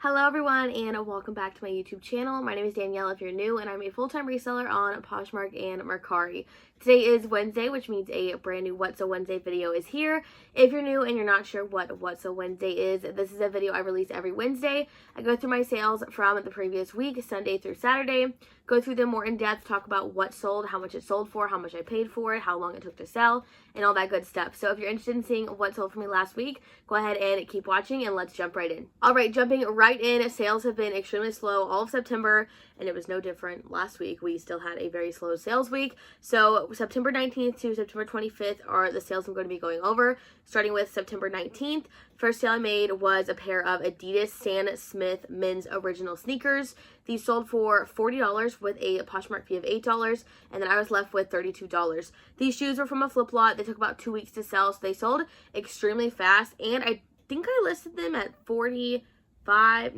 Hello everyone and welcome back to my YouTube channel. My name is Danielle if you're new, and I'm a full-time reseller on Poshmark and Mercari. Today is Wednesday, which means a brand new What's a Wednesday video is here. If you're new and you're not sure what What's a Wednesday is, this is a video I release every Wednesday. I go through my sales from the previous week, Sunday through Saturday, go through them more in depth, talk about what sold, how much it sold for, how much I paid for it, how long it took to sell, and all that good stuff. So if you're interested in seeing what sold for me last week, go ahead and keep watching and let's jump right in. Alright, jumping right in, sales have been extremely slow all of September, and it was no different last week. We still had a very slow sales week. So September 19th to September 25th are the sales I'm going to be going over. Starting with September 19th, first sale I made was a pair of Adidas Stan Smith men's original sneakers. These sold for $40 with a Poshmark fee of $8, and then I was left with $32. These shoes were from a flip lot. They took about 2 weeks to sell, so they sold extremely fast, and I think I listed them at 49, I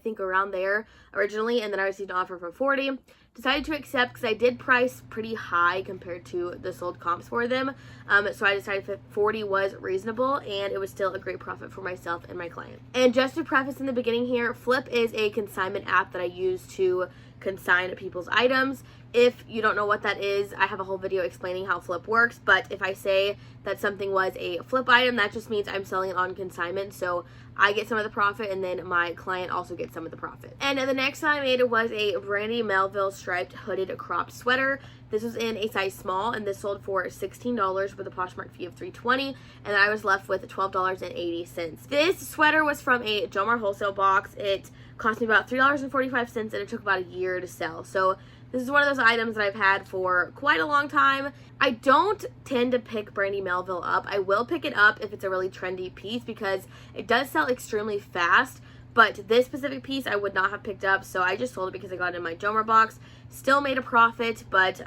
think, around there originally, and then I received an offer for 40. Decided to accept because I did price pretty high compared to the sold comps for them, so I decided that 40 was reasonable, and it was still a great profit for myself and my client. And just to preface in the beginning here, Flip is a consignment app that I use to consign people's items. If you don't know what that is, I have a whole video explaining how Flip works, but if I say that something was a Flip item, that just means I'm selling it on consignment, so I get some of the profit and then my client also gets some of the profit. And the next one I made was a Brandy Melville striped hooded cropped sweater. This was in a size small, and this sold for $16 with a Poshmark fee of $3.20, and I was left with $12.80. This sweater was from a JOMAR wholesale box. It cost me about $3.45, and it took about a year to sell. So this is one of those items that I've had for quite a long time. I don't tend to pick Brandy Melville up. I will pick it up if it's a really trendy piece because it does sell extremely fast. But this specific piece I would not have picked up, so I just sold it because I got it in my JOMAR box. Still made a profit, but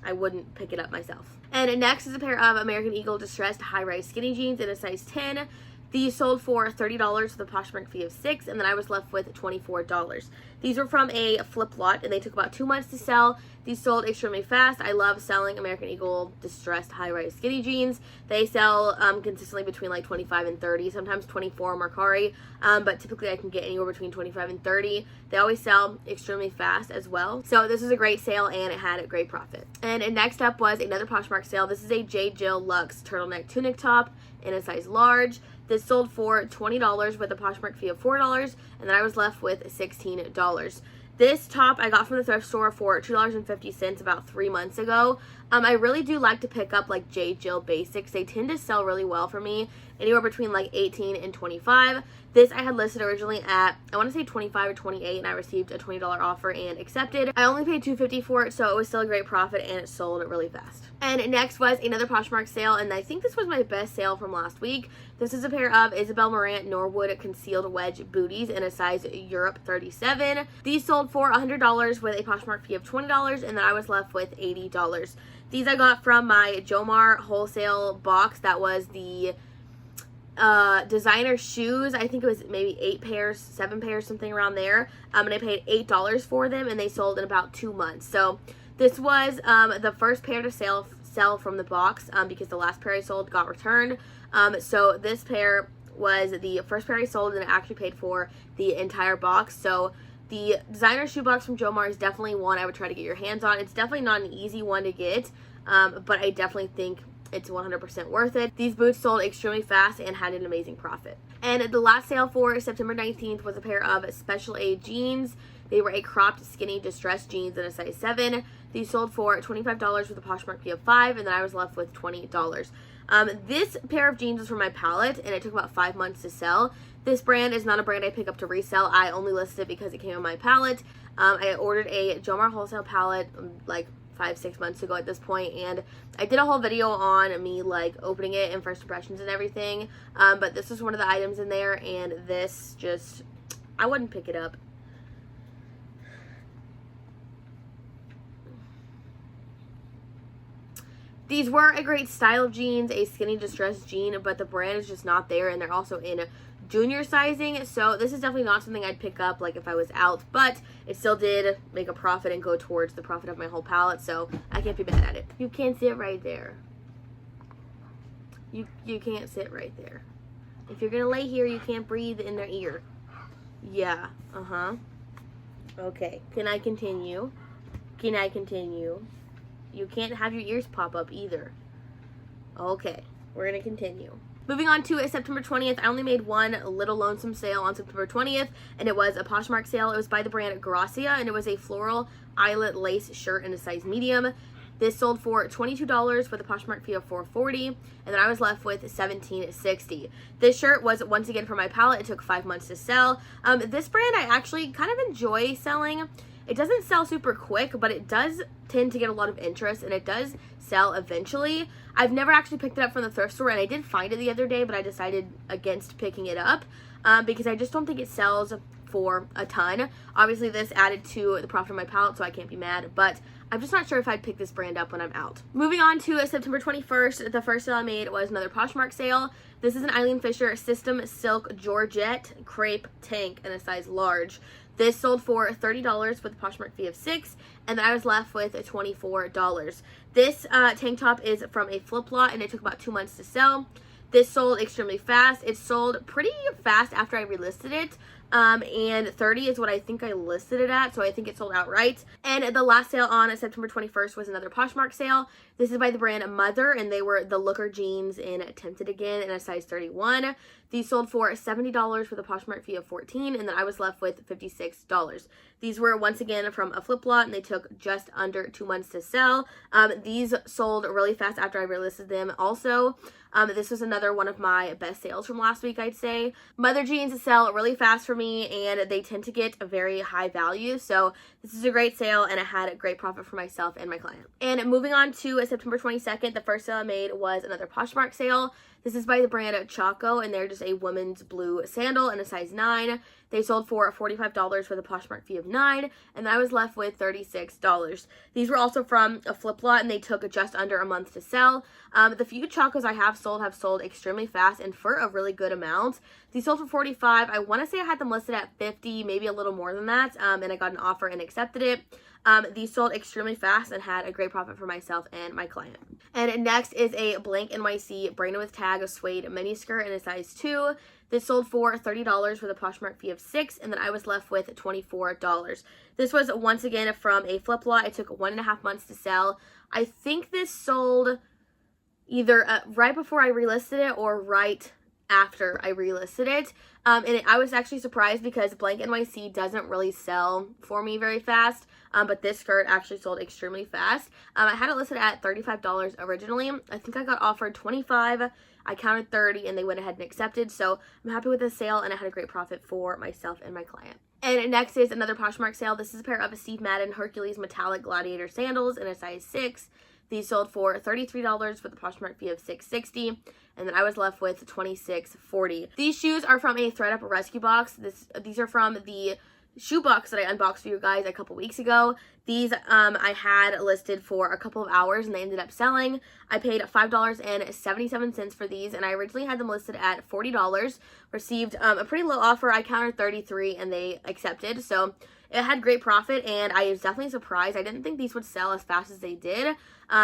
I wouldn't pick it up myself. And next is a pair of American Eagle distressed high-rise skinny jeans in a size 10. These sold for $30 with a Poshmark fee of $6, and then I was left with $24. These were from a flip lot, and they took about 2 months to sell. These sold extremely fast. I love selling American Eagle distressed high-rise skinny jeans. They sell consistently between like 25 and 30, sometimes 24 on Mercari, but typically I can get anywhere between 25 and 30. They always sell extremely fast as well. So this was a great sale, and it had a great profit. And next up was another Poshmark sale. This is a J. Jill Luxe turtleneck tunic top in a size large. This sold for $20 with a Poshmark fee of $4, and then I was left with $16. This top I got from the thrift store for $2.50 about 3 months ago. I really do like to pick up like J. Jill basics. They tend to sell really well for me, anywhere between like 18 and 25. This I had listed originally at, I want to say 25 or 28, and I received a $20 offer and accepted. I only paid $2.50 for it, so it was still a great profit, and it sold really fast. And next was another Poshmark sale, and I think this was my best sale from last week. This is a pair of Isabel Marant Norwood concealed wedge booties in a size Europe 37. These sold for $100 with a Poshmark fee of $20, and then I was left with $80. These I got from my JOMAR wholesale box. That was the designer shoes. I think it was maybe 8 pairs, 7 pairs, something around there. And I paid $8 for them, and they sold in about 2 months. So this was the first pair to sell from the box because the last pair I sold got returned. So this pair was the first pair I sold, and I actually paid for the entire box. So the designer shoe box from JOMAR is definitely one I would try to get your hands on. It's definitely not an easy one to get, but I definitely think it's 100% worth it. These boots sold extremely fast and had an amazing profit. And the last sale for September 19th was a pair of Special A jeans. They were a cropped skinny distressed jeans in a size 7. These sold for $25 with a Poshmark fee of $5, and then I was left with $20. This pair of jeans was from my palette, and it took about 5 months to sell. This brand is not a brand I pick up to resell. I only listed it because it came on my palette. I ordered a JOMAR wholesale palette like 5-6 months ago at this point, and I did a whole video on me like opening it and first impressions and everything, but this was one of the items in there, and this just, I wouldn't pick it up. These were a great style of jeans, a skinny distressed jean, but the brand is just not there, and they're also in junior sizing, so this is definitely not something I'd pick up like if I was out, but it still did make a profit and go towards the profit of my whole palette, so I can't be mad at it. You can't sit right there. You can't sit right there. If you're gonna lay here, you can't breathe in their ear. Yeah, Okay, can I continue? Can I continue? You can't have your ears pop up either. Okay, we're gonna continue. Moving on to September 20th, I only made one little lonesome sale on September 20th, and it was a Poshmark sale. It was by the brand Gracia, and it was a floral eyelet lace shirt in a size medium. This sold for $22 with a Poshmark fee of $4.40, and then I was left with $17.60. This shirt was once again for my palette. It took 5 months to sell. This brand I actually kind of enjoy selling. It doesn't sell super quick, but it does tend to get a lot of interest, and it does sell eventually. I've never actually picked it up from the thrift store, and I did find it the other day, but I decided against picking it up because I just don't think it sells for a ton. Obviously, this added to the profit of my palette, so I can't be mad, but I'm just not sure if I'd pick this brand up when I'm out. Moving on to September 21st, the first sale I made was another Poshmark sale. This is an Eileen Fisher System Silk Georgette Crepe Tank in a size large. This sold for $30 with a Poshmark fee of $6, and then I was left with $24. This tank top is from a flip lot, and it took about 2 months to sell. This sold extremely fast. It sold pretty fast after I relisted it. And 30 is what I think I listed it at, so I think it sold outright. And the last sale on September 21st was another Poshmark sale. This is by the brand Mother, and they were the Looker jeans in Tempted Again in a size 31. These sold for $70 with a Poshmark fee of $14, and then I was left with $56. These were once again from a flip lot, and they took just under 2 months to sell. These sold really fast after I relisted them also. This was another one of my best sales from last week, I'd say. Mother jeans sell really fast for me, and they tend to get a very high value, so this is a great sale, and it had a great profit for myself and my client. And moving on to September 22nd, the first sale I made was another Poshmark sale. This is by the brand Choco, and they're just a women's blue sandal in a size 9. They sold for $45 with a Poshmark fee of $9, and I was left with $36. These were also from a flip lot, and they took just under a month to sell. The few Chacos I have sold extremely fast and for a really good amount. These sold for $45. I want to say I had them listed at $50, maybe a little more than that, and I got an offer and accepted it. These sold extremely fast and had a great profit for myself and my client. And next is a blank NYC branded with tag suede miniskirt in a size 2. This sold for $30 with a Poshmark fee of $6, and then I was left with $24. This was once again from a flip lot. It took 1.5 months to sell. I think this sold either right before I relisted it or right after I relisted it. I was actually surprised because blank NYC doesn't really sell for me very fast. But this skirt actually sold extremely fast. I had it listed at $35 originally. I think I got offered $25. I counted 30, and they went ahead and accepted. So I'm happy with this sale, and I had a great profit for myself and my client. And next is another Poshmark sale. This is a pair of Steve Madden Hercules Metallic Gladiator sandals in a size 6. These sold for $33 with a Poshmark fee of $6.60, and then I was left with $26.40. These shoes are from a ThredUp rescue box. These are from the shoe box that I unboxed for you guys a couple weeks ago. These I had listed for a couple of hours, and they ended up selling. I paid $5.77 for these, and I originally had them listed at $40. Received a pretty low offer. I counted 33, and they accepted. So it had great profit, and I was definitely surprised. I didn't think these would sell as fast as they did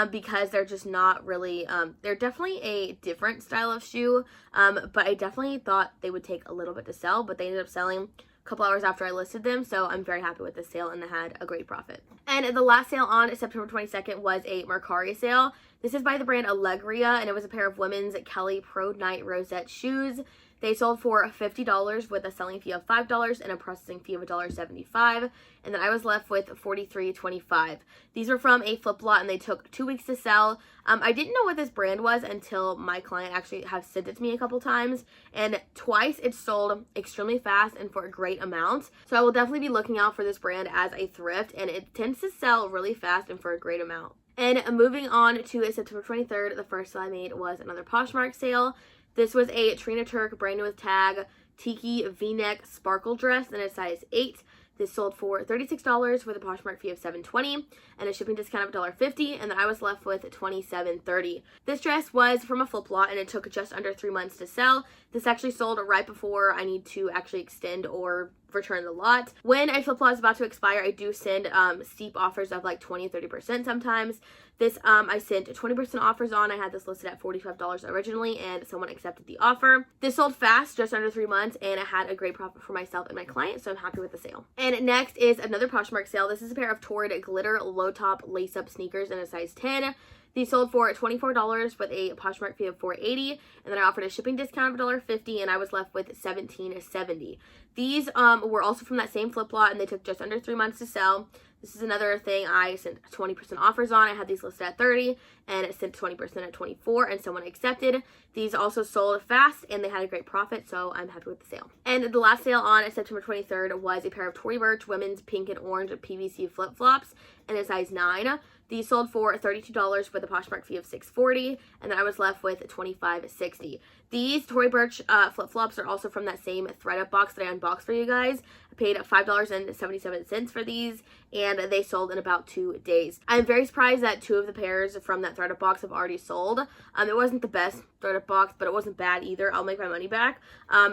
because they're just not really, they're definitely a different style of shoe, but I definitely thought they would take a little bit to sell, but they ended up selling couple hours after I listed them, so I'm very happy with this sale, and they had a great profit. And the last sale on September 22nd was a Mercari sale. This is by the brand Allegria, and it was a pair of women's Kelly Pro Night Rosette shoes. They sold for $50 with a selling fee of $5 and a processing fee of $1.75, and then I was left with $43.25. These were from a flip lot, and they took 2 weeks to sell. I didn't know what this brand was until my client actually has sent it to me a couple times, and twice it sold extremely fast and for a great amount. So I will definitely be looking out for this brand as a thrift, and it tends to sell really fast and for a great amount. And moving on to September 23rd, the first sale I made was another Poshmark sale. This was a Trina Turk branded with tag Tiki V-neck sparkle dress in a size 8. This sold for $36 with a Poshmark fee of $7.20 and a shipping discount of $1.50, and then I was left with $27.30. This dress was from a flip lot, and it took just under 3 months to sell. This actually sold right before I need to actually extend or return the lot. When a flip-flop is about to expire, I do send steep offers of like 20-30% sometimes. This I sent 20% offers on. I had this listed at $45 originally, and someone accepted the offer. This sold fast, just under 3 months, and I had a great profit for myself and my client, so I'm happy with the sale. And next is another Poshmark sale. This is a pair of Torrid glitter low top lace up sneakers in a size 10. These sold for $24 with a Poshmark fee of $4.80, and then I offered a shipping discount of $1.50, and I was left with $17.70. These were also from that same flip lot, and they took just under 3 months to sell. This is another thing I sent 20% offers on. I had these listed at $30, and it sent 20% at $24, and someone accepted. These also sold fast, and they had a great profit, so I'm happy with the sale. And the last sale on September 23rd was a pair of Tory Burch women's pink and orange PVC flip-flops in a size 9. These sold for $32 with a Poshmark fee of $6.40, and then I was left with $25.60. These Tory Burch flip-flops are also from that same ThredUp box that I unboxed for you guys. I paid $5.77 for these, and they sold in about 2 days. I'm very surprised that 2 of the pairs from that ThredUp box have already sold. It wasn't the best ThredUp box, but it wasn't bad either. I'll make my money back.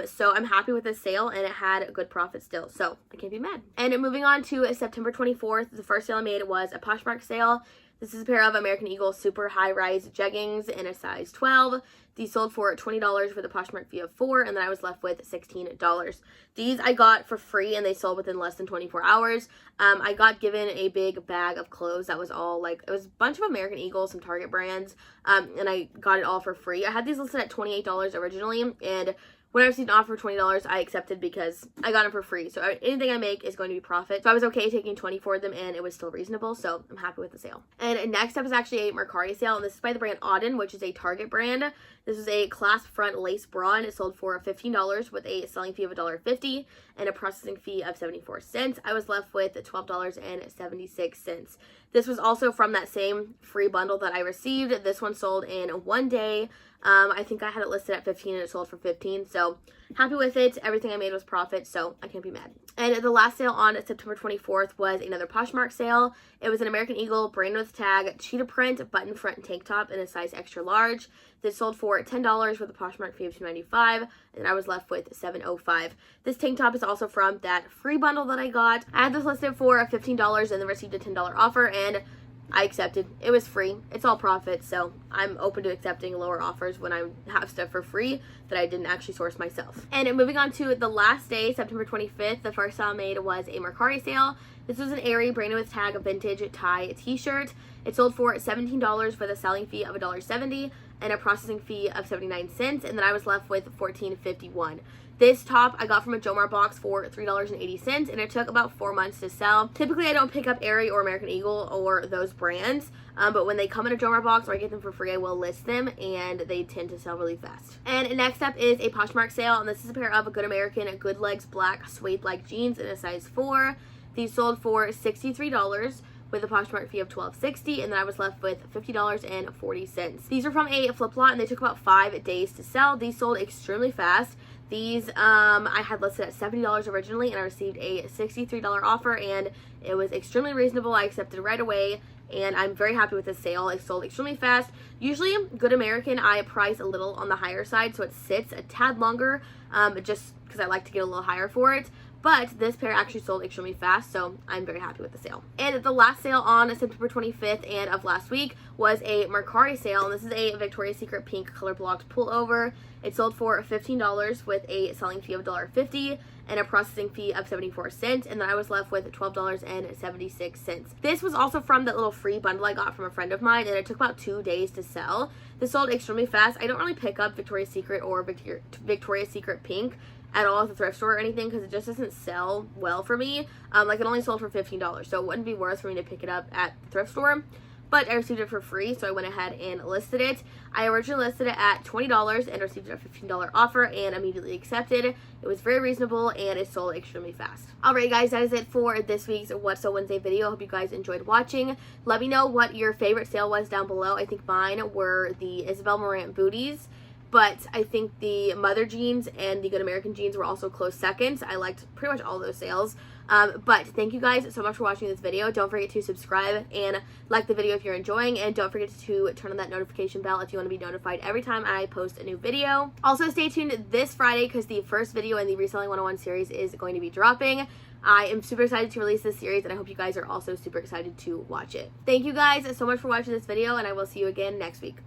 So I'm happy with this sale, and it had a good profit still, so I can't be mad. And moving on to September 24th, the first sale I made was a Poshmark sale. This is a pair of American Eagle super high-rise jeggings in a size 12. These sold for $20 with a Poshmark fee of $4, and then I was left with $16. These I got for free, and they sold within less than 24 hours. I got given a big bag of clothes that was all like, it was a bunch of American Eagle, some Target brands, and I got it all for free. I had these listed at $28 originally, and when I received an offer for $20, I accepted because I got them for free. So anything I make is going to be profit. So I was okay taking $20 for them, and it was still reasonable. So I'm happy with the sale. And next up is actually a Mercari sale, and this is by the brand Auden, which is a Target brand. This is a clasp front lace bra, and it sold for $15 with a selling fee of $1.50 and a processing fee of 74 cents. I was left with $12.76. This was also from that same free bundle that I received. This one sold in 1 day. I think I had it listed at 15 and it sold for 15, so happy with it. Everything I made was profit, so I can't be mad. And the last sale on September 24th was another Poshmark sale. It was an American Eagle brand with tag cheetah print button front tank top in a size extra large. This sold for $10 with a Poshmark fee of $2.95, and I was left with $7.05. This tank top is also from that free bundle that I got. I had this listed for $15 and then received a $10 offer, and I accepted. It was free. It's all profit, so I'm open to accepting lower offers when I have stuff for free that I didn't actually source myself. And moving on to the last day, September 25th, the first sale I made was a Mercari sale. This was an Aerie branded with tag vintage tie t-shirt. It sold for $17 with a selling fee of $1.70 and a processing fee of 79 cents, and then I was left with $14.51. This top I got from a JOMAR box for $3.80, and it took about 4 months to sell. Typically, I don't pick up Aerie or American Eagle or those brands, but when they come in a JOMAR box or I get them for free, I will list them, and they tend to sell really fast. And next up is a Poshmark sale, and this is a pair of Good American Good Legs black suede-like jeans in a size 4. These sold for $63 with a Poshmark fee of $12.60, and then I was left with $50.40. These are from a flip lot, and they took about 5 days to sell. These sold extremely fast. These I had listed at $70 originally, and I received a $63 offer, and it was extremely reasonable. I accepted right away, and I'm very happy with this sale. It sold extremely fast. Usually, Good American, I price a little on the higher side, so it sits a tad longer, just because I like to get a little higher for it. But this pair actually sold extremely fast, so I'm very happy with the sale. And the last sale on September 25th and of last week was a Mercari sale, and this is a Victoria's Secret pink color blocked pullover. It sold for $15 with a selling fee of $1.50 and a processing fee of 74 cents, and then I was left with $12.76. This was also from that little free bundle I got from a friend of mine, and it took about 2 days to sell. This sold extremely fast. I don't really pick up Victoria's Secret or Victoria's Secret pink at all at the thrift store or anything, because it just doesn't sell well for me. Like, it only sold for $15, so it wouldn't be worth for me to pick it up at the thrift store. But I received it for free, so I went ahead and listed it. I originally listed it at $20 and received a $15 offer and immediately accepted. It was very reasonable, and it sold extremely fast. Alright guys, that is it for this week's What's So Wednesday video. I hope you guys enjoyed watching. Let me know what your favorite sale was down below. I think mine were the Isabel Marant booties. but I think the Mother jeans and the Good American jeans were also close seconds. I liked pretty much all those sales. But thank you guys so much for watching this video. Don't forget to subscribe and like the video if you're enjoying, and don't forget to turn on that notification bell if you want to be notified every time I post a new video. Also, stay tuned this Friday because the first video in the Reselling 101 series is going to be dropping. I am super excited to release this series, and I hope you guys are also super excited to watch it. Thank you guys so much for watching this video, and I will see you again next week.